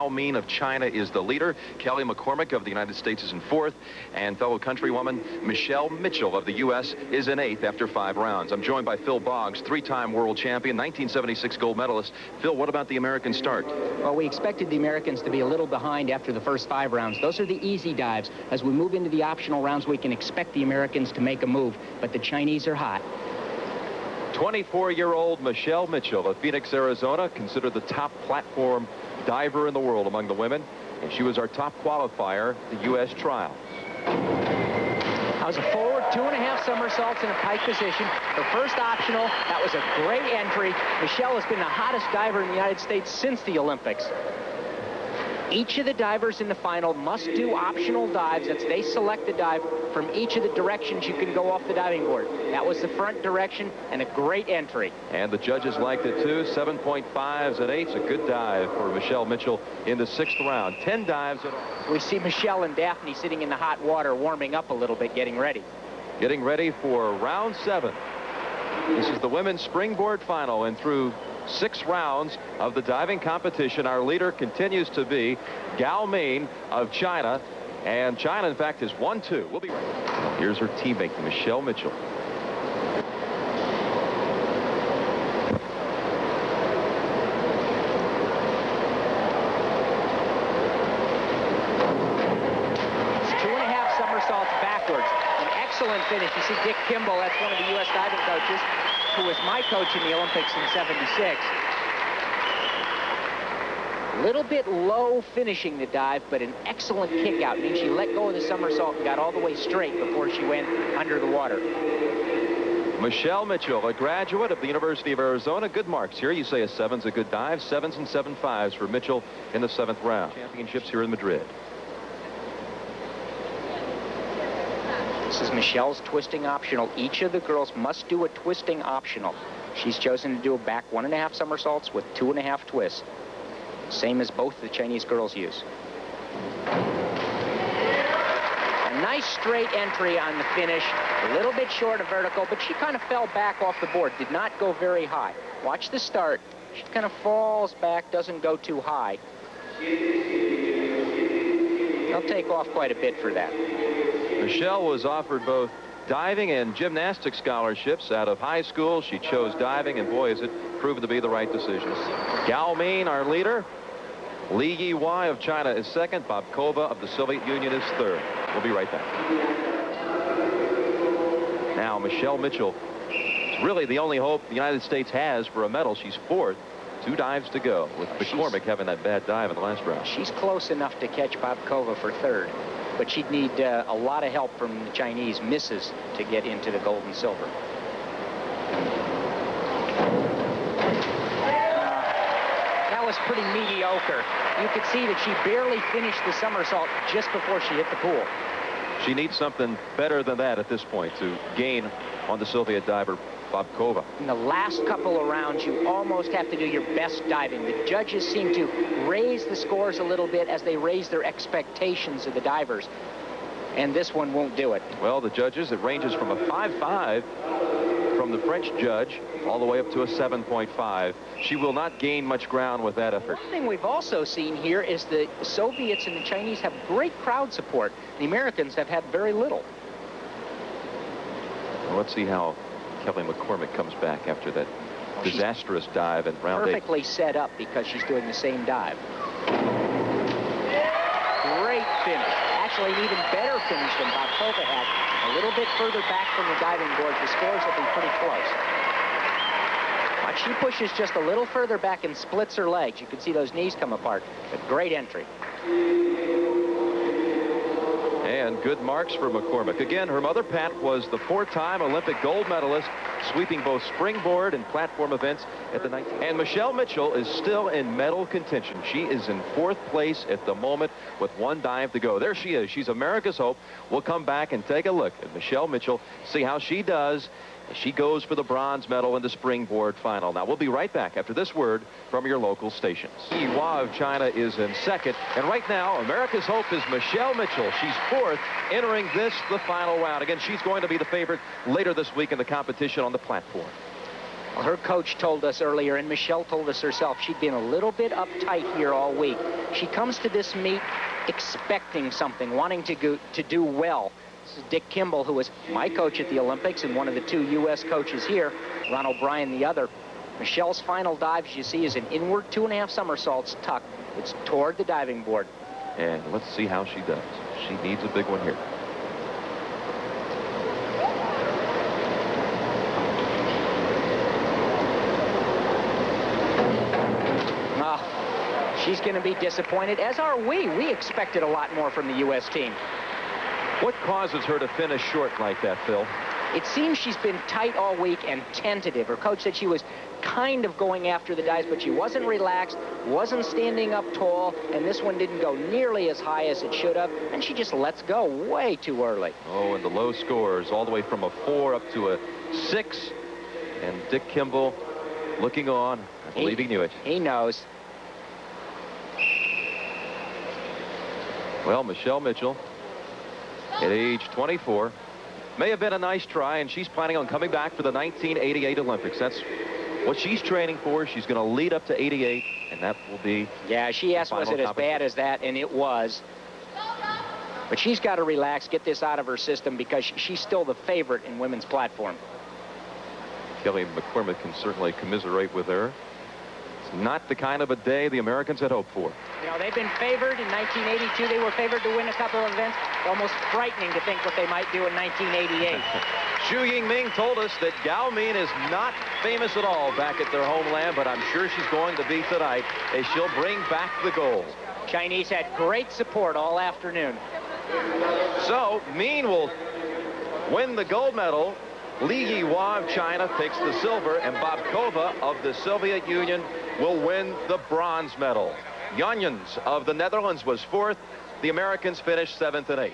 Mean of China is the leader. Kelly Mccormick of the United States is in 4th, and fellow countrywoman Michele Mitchell of the U.S. is in 8th after 5 rounds. I'm joined by Phil Boggs, 3-time world champion, 1976 gold medalist. Phil, what about the American start? Well, we expected the Americans to be a little behind after the first 5 rounds. Those are the easy dives. As we move into the optional rounds, we can expect the Americans to make a move, but the Chinese are hot. 24-year-old Michele Mitchell of Phoenix, Arizona, considered the top platform diver in the world among the women, and she was our top qualifier at the U.S. trials. That was a forward 2.5 somersaults in a pike position. Her first optional. That was a great entry. Michele has been the hottest diver in the United States since the Olympics. Each of the divers in the final must do optional dives. That's they select the dive from each of the directions you can go off the diving board. That was the front direction, and a great entry. And the judges liked it too. 7.5s and 8s. A good dive for Michele Mitchell in the 6th round. 10 dives. We see Michele and Daphne sitting in the hot water, warming up a little bit, getting ready. Getting ready for round 7. This is the women's springboard final, and through 6 rounds of the diving competition, our leader continues to be Gao Min of China, and China in fact is 1-2. We'll be right. Here's her teammate Michele Mitchell. It's 2.5 somersaults backwards. An excellent finish. You see Dick Kimball, that's one of the U.S. diving coaches, who was my coach in the Olympics in '76. A little bit low finishing the dive, but an excellent kick out. I mean, she let go of the somersault and got all the way straight before she went under the water. Michele Mitchell, a graduate of the University of Arizona. Good marks here. You say a 7's a good dive. 7s and 7.5s for Mitchell in the 7th round. Championships here in Madrid. This is Michele's twisting optional. Each of the girls must do a twisting optional. She's chosen to do a back 1.5 somersaults with 2.5 twists. Same as both the Chinese girls use. A nice straight entry on the finish. A little bit short of vertical, but she kind of fell back off the board. Did not go very high. Watch the start. She kind of falls back, doesn't go too high. They'll take off quite a bit for that. Michele was offered both diving and gymnastics scholarships out of high school. She chose diving, and boy, has it proven to be the right decision. Gao Min, our leader. Li Yiwai of China is 2nd. Bobkova of the Soviet Union is 3rd. We'll be right back. Now, Michele Mitchell is really the only hope the United States has for a medal. She's 4th. 2 dives to go, with Mccormick having that bad dive in the last round. She's close enough to catch Bobkova for 3rd. But she'd need a lot of help from the Chinese misses to get into the gold and silver. That was pretty mediocre. You could see that she barely finished the somersault just before she hit the pool. She needs something better than that at this point to gain on the Soviet diver Bobkova. In the last couple of rounds, you almost have to do your best diving. The judges seem to raise the scores a little bit as they raise their expectations of the divers. And this one won't do it. Well, the judges, it ranges from a 5.5 from the French judge all the way up to a 7.5. She will not gain much ground with that effort. One thing we've also seen here is the Soviets and the Chinese have great crowd support. The Americans have had very little. Well, let's see how Kelly Mccormick comes back after that disastrous dive in round 8. Perfectly set up because she's doing the same dive. Great finish. Actually, an even better finish than Bobkova had. A little bit further back from the diving board, the scores will be pretty close. But she pushes just a little further back and splits her legs. You can see those knees come apart. A great entry. And good marks for Mccormick. Again, her mother, Pat, was the 4-time Olympic gold medalist, sweeping both springboard and platform events at the 19th. And Michele Mitchell is still in medal contention. She is in 4th place at the moment with 1 dive to go. There she is. She's America's hope. We'll come back and take a look at Michele Mitchell, see how she does as she goes for the bronze medal in the springboard final. Now, we'll be right back after this word from your local stations. Yiwai of China is in 2nd, and right now, America's hope is Michele Mitchell. She's 4th, entering the final round. Again, she's going to be the favorite later this week in the competition on the platform. Well, her coach told us earlier, and Michele told us herself, she'd been a little bit uptight here all week. She comes to this meet expecting something, wanting to do well. This is Dick Kimball, who was my coach at the Olympics and one of the 2 U.S. coaches here, Ron O'Brien the other. Michele's final dive, as you see, is an inward 2.5 somersaults tuck. It's toward the diving board. And let's see how she does. She needs a big one here. She's going to be disappointed, as are we. We expected a lot more from the U.S. team. What causes her to finish short like that, Phil? It seems she's been tight all week and tentative. Her coach said she was kind of going after the dives, but she wasn't relaxed, wasn't standing up tall, and this one didn't go nearly as high as it should have, and she just lets go way too early. Oh, and the low scores, all the way from a 4 up to a 6. And Dick Kimball looking on. I believe he knew it. He knows. Well, Michele Mitchell, at age 24, may have been a nice try, and she's planning on coming back for the 1988 Olympics. That's what she's training for. She's going to lead up to 88, and that will be... Yeah, she asked, was it as bad as that? And it was. But she's got to relax, get this out of her system, because she's still the favorite in women's platform. Kelly McCormick can certainly commiserate with her. It's not the kind of a day the Americans had hoped for. You know, they've been favored in 1982. They were favored to win a couple of events. It's almost frightening to think what they might do in 1988. Xu Yingming told us that Gao Min is not famous at all back at their homeland, but I'm sure she's going to be tonight as she'll bring back the gold. Chinese had great support all afternoon. So, Min will win the gold medal. Li Yihua of China takes the silver, and Bobkova of the Soviet Union will win the bronze medal. Janyans of the Netherlands was 4th. The Americans finished 7th and 8th.